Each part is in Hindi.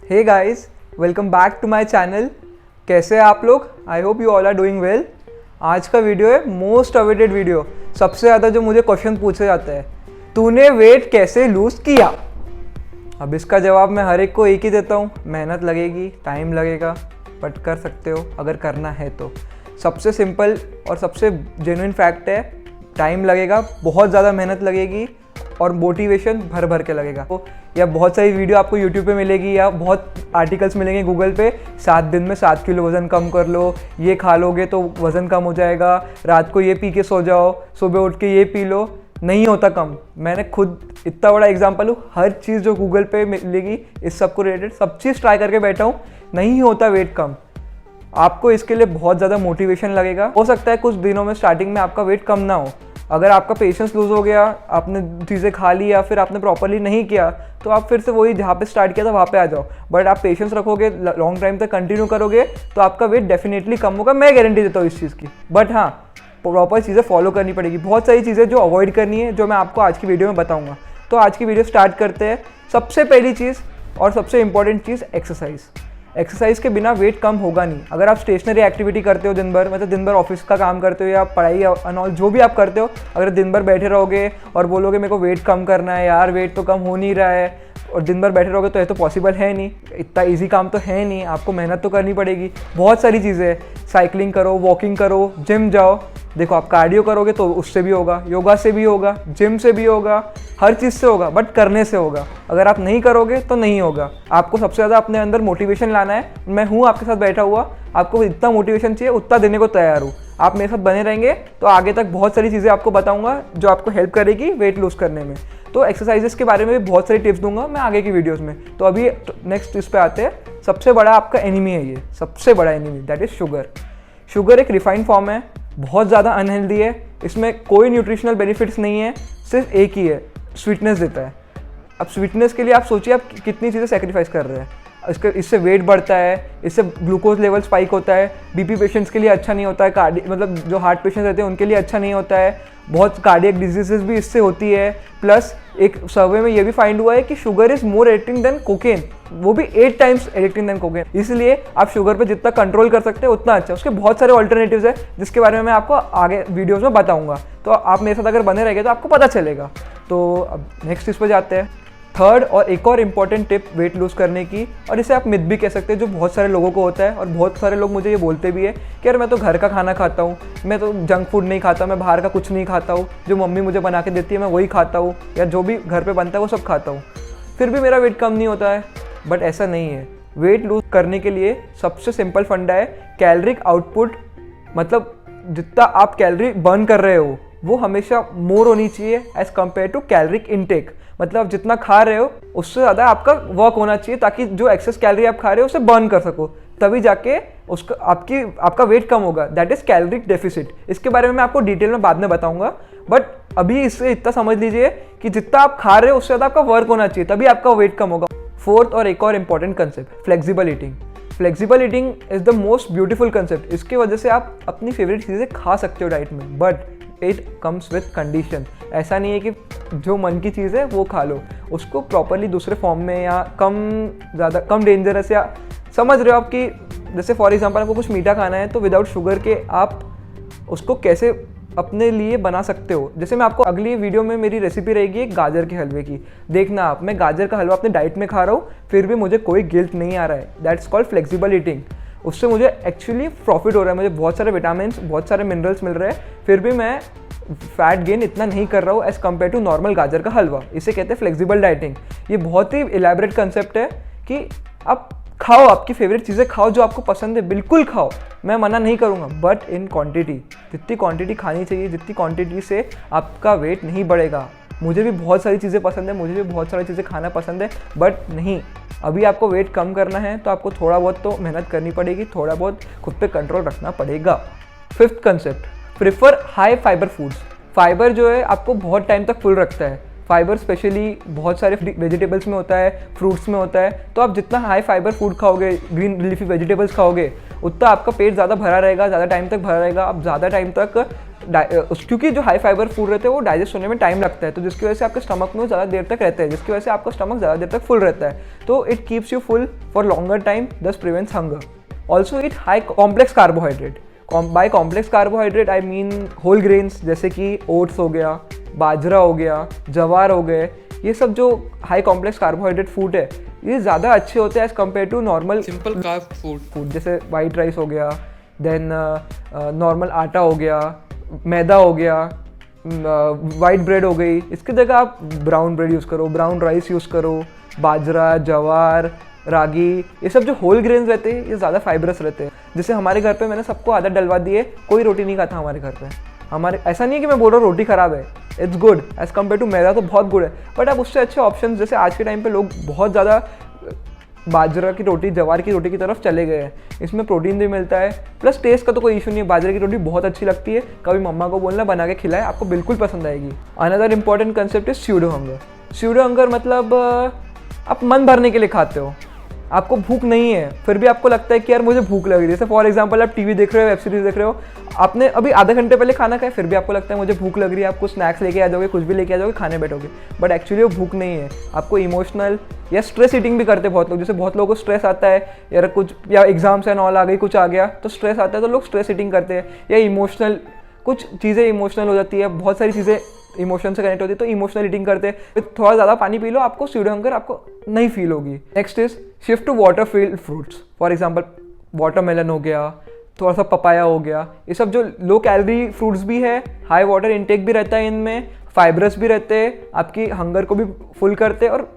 Hey guys, welcome back to my channel. कैसे हैं आप लोग? I hope you all are doing well. आज का वीडियो है मोस्ट अवेटेड वीडियो। सबसे ज़्यादा जो मुझे क्वेश्चन पूछे जाते हैं, तूने वेट कैसे लूज़ किया? अब इसका जवाब मैं हर एक को एक ही देता हूँ, मेहनत लगेगी, टाइम लगेगा, बट कर सकते हो अगर करना है तो। सबसे सिंपल और सबसे जेन्युइन फैक्ट है, टाइम लगेगा, बहुत ज़्यादा मेहनत लगेगी और मोटिवेशन भर भर के लगेगा। तो या बहुत सारी वीडियो आपको यूट्यूब पे मिलेगी या बहुत आर्टिकल्स मिलेंगे गूगल पे, 7 दिन में 7 किलो वज़न कम कर लो, ये खा लोगे तो वज़न कम हो जाएगा, रात को ये पी के सो जाओ, सुबह उठ के ये पी लो। नहीं होता कम। मैंने खुद इतना बड़ा एग्जाम्पल हूँ, हर चीज़ जो गूगल पे मिलेगी इस सब को रिलेटेड सब चीज़ ट्राई करके बैठा हूँ, नहीं होता वेट कम। आपको इसके लिए बहुत ज़्यादा मोटिवेशन लगेगा। हो सकता है कुछ दिनों में स्टार्टिंग में आपका वेट कम ना हो। अगर आपका पेशेंस लूज़ हो गया, आपने चीज़ें खा ली या फिर आपने प्रॉपरली नहीं किया, तो आप फिर से वही जहाँ पे स्टार्ट किया था वहाँ पे आ जाओ। बट आप पेशेंस रखोगे, लॉन्ग टाइम तक कंटिन्यू करोगे, तो आपका वेट डेफिनेटली कम होगा। मैं गारंटी देता हूँ इस चीज़ की। बट हाँ, प्रॉपर चीज़ें फॉलो करनी पड़ेगी। बहुत सारी चीज़ें जो अवॉइड करनी है, जो मैं आपको आज की वीडियो में बताऊँगा। तो आज की वीडियो स्टार्ट करते हैं। सबसे पहली चीज़ और सबसे इंपॉर्टेंट चीज़, एक्सरसाइज। एक्सरसाइज के बिना वेट कम होगा नहीं। अगर आप स्टेशनरी एक्टिविटी करते हो दिन भर, मतलब दिन भर ऑफिस का काम करते हो या पढ़ाई अनऑल जो भी आप करते हो, अगर दिन भर बैठे रहोगे और बोलोगे मेरे को वेट कम करना है यार, वेट तो कम हो नहीं रहा है, और दिन भर बैठे रहोगे, तो ये तो पॉसिबल है नहीं। इतना इजी काम तो है नहीं, आपको मेहनत तो करनी पड़ेगी। बहुत सारी चीज़ें हैं, साइकिलिंग करो, वॉकिंग करो, जिम जाओ। देखो, आप कार्डियो करोगे तो उससे भी होगा, योगा से भी होगा, जिम से भी होगा, हर चीज़ से होगा, बट करने से होगा। अगर आप नहीं करोगे तो नहीं होगा। आपको सबसे ज़्यादा अपने अंदर मोटिवेशन लाना है। मैं हूँ आपके साथ बैठा हुआ, आपको इतना मोटिवेशन चाहिए उतना देने को तैयार हूँ। आप मेरे साथ बने रहेंगे तो आगे तक बहुत सारी चीज़ें आपको बताऊँगा जो आपको हेल्प करेगी वेट लूज़ करने में। तो एक्सरसाइजेस के बारे में भी बहुत सारी टिप्स दूंगा मैं आगे की वीडियोज़ में। तो अभी नेक्स्ट इस पे आते हैं। सबसे बड़ा आपका एनिमी है ये, सबसे बड़ा enemy, that is sugar. Sugar एक रिफाइंड फॉर्म है, बहुत ज़्यादा अनहेल्दी है, इसमें कोई न्यूट्रिशनल बेनिफिट्स नहीं है, सिर्फ एक ही है, स्वीटनेस देता है। अब स्वीटनेस के लिए आप सोचिए आप कितनी चीज़ें सेक्रीफाइस कर रहे हैं। इससे वेट बढ़ता है, इससे ग्लूकोज लेवल स्पाइक होता है, बीपी पेशेंट्स के लिए अच्छा नहीं होता है, मतलब जो हार्ट पेशेंट्स रहते हैं उनके लिए अच्छा नहीं होता है, बहुत कार्डियक डिजीजेस भी इससे होती है। प्लस एक सर्वे में ये भी फाइंड हुआ है कि sugar is more addicting than cocaine, वो भी 8 टाइम्स एडिक्टिंग देन कोकेन। इसलिए आप शुगर पे जितना कंट्रोल कर सकते हैं उतना अच्छा। उसके बहुत सारे ऑल्टरनेटिव्स है जिसके बारे में मैं आपको आगे वीडियोज़ में बताऊँगा। तो आप मेरे साथ अगर बने रहेंगे तो आपको पता चलेगा। तो अब नेक्स्ट इस पर जाते हैं। थर्ड और एक और इम्पॉर्टेंट टिप वेट लूज़ करने की, और इसे आप मिथ भी कह सकते हैं, जो बहुत सारे लोगों को होता है और बहुत सारे लोग मुझे ये बोलते भी है कि यार मैं तो घर का खाना खाता हूँ, मैं तो जंक फूड नहीं खाता, मैं बाहर का कुछ नहीं खाता हूँ, जो मम्मी मुझे बना के देती है मैं वही खाता हूँ, या जो भी घर पे बनता है वो सब खाता हूँ, फिर भी मेरा वेट कम नहीं होता है। बट ऐसा नहीं है। वेट लूज़ करने के लिए सबसे सिंपल फंडा है कैलोरिक आउटपुट, मतलब जितना आप कैलोरी बर्न कर रहे हो वो हमेशा मोर होनी चाहिए as compare to caloric intake. मतलब जितना खा रहे हो उससे ज़्यादा आपका वर्क होना चाहिए, ताकि जो एक्सेस कैलोरी आप खा रहे हो उसे बर्न कर सको, तभी जाके उसका आपका वेट कम होगा। That is caloric deficit. इसके बारे में मैं आपको डिटेल में बाद में बताऊंगा, बट अभी इससे इतना समझ लीजिए कि जितना आप खा रहे हो उससे ज़्यादा आपका वर्क होना चाहिए, तभी आपका वेट कम होगा। फोर्थ और एक और important concept, flexible eating. Flexible eating is the most beautiful concept. इसकी वजह से आप अपनी फेवरेट चीज़ें खा सकते हो डाइट में, but it comes with condition. ऐसा नहीं है कि जो मन की चीज़ है वो खा लो, उसको प्रॉपरली दूसरे फॉर्म में या कम डेंजरस, या समझ रहे हो आप कि जैसे फॉर एग्जांपल आपको कुछ मीठा खाना है तो विदाउट शुगर के आप उसको कैसे अपने लिए बना सकते हो। जैसे मैं आपको अगली वीडियो में मेरी रेसिपी रहेगी एक गाजर के हलवे की, देखना आप, मैं गाजर का हलवा अपने डाइट में खा रहा हूँ फिर भी मुझे कोई गिल्ट नहीं आ रहा है। That's called flexible eating. उससे मुझे एक्चुअली प्रॉफिट हो रहा है, मुझे बहुत सारे विटामिन्स, बहुत सारे मिनरल्स मिल रहे हैं, फिर भी मैं फैट गेन इतना नहीं कर रहा हूँ एज़ कम्पेयर टू नॉर्मल गाजर का हलवा। इसे कहते हैं फ्लेक्सिबल डाइटिंग। ये बहुत ही इलेबरेट कंसेप्ट है कि आप खाओ, आपकी फेवरेट चीज़ें खाओ, जो आपको पसंद है बिल्कुल खाओ, मैं मना नहीं करूँगा, बट इन क्वांटिटी। जितनी क्वांटिटी खानी चाहिए, जितनी क्वांटिटी से आपका वेट नहीं बढ़ेगा। मुझे भी बहुत सारी चीज़ें पसंद है, मुझे भी बहुत सारी चीज़ें खाना पसंद है, बट नहीं, अभी आपको वेट कम करना है तो आपको थोड़ा बहुत तो मेहनत करनी पड़ेगी, थोड़ा बहुत खुद पे कंट्रोल रखना पड़ेगा। Fifth concept, prefer high fibre foods. Fibre जो है आपको बहुत टाइम तक फुल रखता है। फाइबर स्पेशली बहुत सारे वेजिटेबल्स में होता है, फ्रूट्स में होता है। तो आप जितना हाई फाइबर फूड खाओगे, ग्रीन लीफी वेजिटेबल्स खाओगे, उतना आपका पेट ज़्यादा भरा रहेगा, ज़्यादा टाइम तक भरा रहेगा, आप ज़्यादा टाइम तक क्योंकि जो हाई फाइबर फूड रहते हैं वो डाइजेस्ट होने में टाइम लगता है, तो जिसकी वजह से आपके स्टमक में ज़्यादा देर तक रहते हैं, जिसकी वजह से आपका स्टमक ज़्यादा देर तक फुल रहता है, तो it keeps you full for longer time, thus prevents hunger. Also it high complex carbohydrate. By complex carbohydrate I mean whole grains, जैसे कि ओट्स हो गया, बाजरा हो गया, जवार हो गए, ये सब जो हाई कॉम्प्लेक्स कार्बोहाइड्रेट फूड है ये ज़्यादा अच्छे होते हैं as compare to normal simple carb food, जैसे वाइट राइस हो गया, देन नॉर्मल आटा हो गया, मैदा हो गया, वाइट ब्रेड हो गई। इसकी जगह आप ब्राउन ब्रेड यूज़ करो, ब्राउन राइस यूज़ करो, बाजरा, जवार, रागी, ये सब जो होल ग्रेन्स रहते हैं ये ज़्यादा फाइबरस रहते हैं। जैसे हमारे घर पे मैंने सबको आदत डलवा दी है, कोई रोटी नहीं खाता हमारे घर पे। हमारे ऐसा नहीं है कि मैं बोल रहा हूँ रोटी ख़राब है, it's good as compare to maida, तो बहुत गुड है, बट आप उससे अच्छे ऑप्शन, जैसे आज के टाइम पे लोग बहुत ज़्यादा बाजरा की रोटी, जवार की रोटी की तरफ चले गए हैं। इसमें प्रोटीन भी मिलता है, प्लस टेस्ट का तो कोई इशू नहीं है, बाजरे की रोटी बहुत अच्छी लगती है, कभी मम्मा को बोलना बना के खिलाए, आपको बिल्कुल पसंद आएगी। Another important concept is pseudo hunger. Pseudo hunger मतलब आप मन भरने के लिए खाते हो, आपको भूख नहीं है फिर भी आपको लगता है कि यार मुझे भूख लग रही है। जैसे फॉर एग्जांपल आप टीवी देख रहे हो, वेब सीरीज देख रहे हो, आपने अभी आधे घंटे पहले खाना खाया, फिर भी आपको लगता है मुझे भूख लग रही है, आप कुछ स्नैक्स लेके आ जाओगे, कुछ भी लेके आ जाओगे, खाने बैठोगे, बट एक्चुअली वो भूख नहीं है, आपको इमोशनल या स्ट्रेस ईटिंग भी करते हैं बहुत लोग। जैसे बहुत लोगों को स्ट्रेस आता है यार, कुछ या एग्जाम्स एंड ऑल आ गई, कुछ आ गया तो स्ट्रेस आता है, तो लोग स्ट्रेस ईटिंग करते हैं, या इमोशनल कुछ चीज़ें इमोशनल हो जाती है, बहुत सारी चीज़ें इमोशन से कनेक्ट होती है, तो इमोशनल ईटिंग करते हैं। थोड़ा ज़्यादा पानी पी लो, आपको स्यूडो हंगर आपको नहीं फील होगी। Next is shift to water filled fruits. For example watermelon हो गया, थोड़ा सा पपाया हो गया, ये सब जो लो कैलोरी फ्रूट्स भी है, हाई वाटर इनटेक भी रहता है इनमें, फाइबरस भी रहते हैं, आपकी हंगर को भी फुल करते हैं और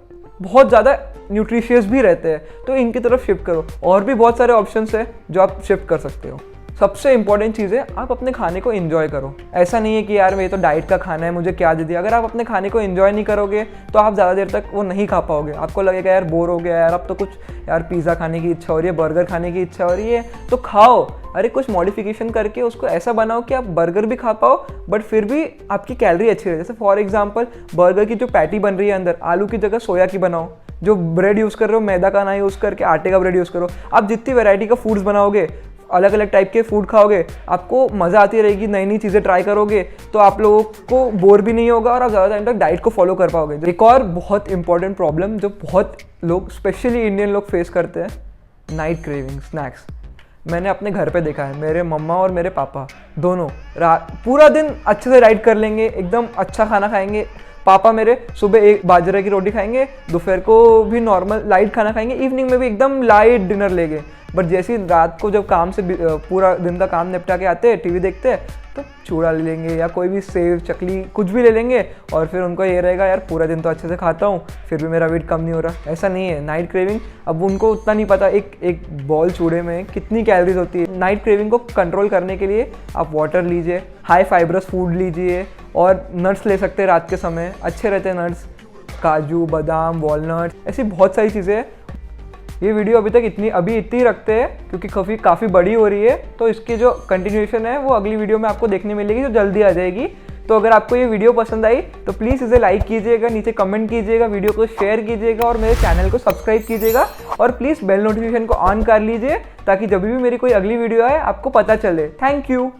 बहुत ज़्यादा न्यूट्रिशियस भी रहते हैं, तो इनकी तरफ शिफ्ट करो। और भी बहुत सारे ऑप्शंस है जो आप शिफ्ट कर सकते हो। सबसे इंपॉर्टेंट चीज़ है आप अपने खाने को एंजॉय करो। ऐसा नहीं है कि यार ये तो डाइट का खाना है, मुझे क्या दे दिया। अगर आप अपने खाने को एंजॉय नहीं करोगे तो आप ज़्यादा देर तक वो नहीं खा पाओगे, आपको लगेगा यार बोर हो गया यार, अब तो कुछ यार पिज़्ज़ा खाने की इच्छा हो रही है, बर्गर खाने की इच्छा हो रही है, तो खाओ। अरे कुछ मॉडिफिकेशन करके उसको ऐसा बनाओ कि आप बर्गर भी खा पाओ बट फिर भी आपकी कैलोरी अच्छी रहे। जैसे फॉर एग्जाम्पल बर्गर की जो पैटी बन रही है अंदर, आलू की जगह सोया की बनाओ। जो ब्रेड यूज़ कर रहे हो मैदा का ना यूज़ करके आटे का ब्रेड यूज़ करो। आप जितनी वैरायटी का फूड्स बनाओगे, अलग अलग टाइप के फूड खाओगे, आपको मज़ा आती रहेगी, नई नई चीज़ें ट्राई करोगे, तो आप लोगों को बोर भी नहीं होगा और आप ज़्यादा टाइम तक डाइट को फॉलो कर पाओगे। एक और बहुत इंपॉर्टेंट प्रॉब्लम जो बहुत लोग, स्पेशली इंडियन लोग फेस करते हैं, नाइट क्रेविंग स्नैक्स। मैंने अपने घर पे देखा है, मेरे मम्मा और मेरे पापा दोनों पूरा दिन अच्छे से डाइट कर लेंगे, एकदम अच्छा खाना खाएंगे। पापा मेरे सुबह एक बाजरे की रोटी खाएंगे, दोपहर को भी नॉर्मल लाइट खाना खाएंगे, इवनिंग में भी एकदम लाइट डिनर लेंगे। बट जैसे ही रात को जब काम से पूरा दिन का काम निपटा के आते हैं, टीवी देखते हैं, तो चूड़ा ले लेंगे या कोई भी सेव चकली कुछ भी ले लेंगे और फिर उनको ये रहेगा यार पूरा दिन तो अच्छे से खाता हूँ फिर भी मेरा वेट कम नहीं हो रहा। ऐसा नहीं है। नाइट क्रेविंग, अब उनको उतना नहीं पता एक बॉल चूड़े में कितनी कैलोरीज होती है। नाइट क्रेविंग को कंट्रोल करने के लिए आप वाटर लीजिए, हाई फाइबरस फूड लीजिए और नट्स ले सकते हैं रात के समय, अच्छे रहते हैं नट्स, काजू, बादाम, वॉलनट, ऐसी बहुत सारी चीज़ें। ये वीडियो अभी इतनी रखते हैं क्योंकि काफ़ी बड़ी हो रही है, तो इसकी जो कंटिन्यूएशन है वो अगली वीडियो में आपको देखने मिलेगी जो जल्दी आ जाएगी। तो अगर आपको ये वीडियो पसंद आई तो प्लीज़ इसे लाइक कीजिएगा, नीचे कमेंट कीजिएगा, वीडियो को शेयर कीजिएगा और मेरे चैनल को सब्सक्राइब कीजिएगा और प्लीज़ बेल नोटिफिकेशन को ऑन कर लीजिए ताकि जब भी मेरी कोई अगली वीडियो आए आपको पता चले। Thank you.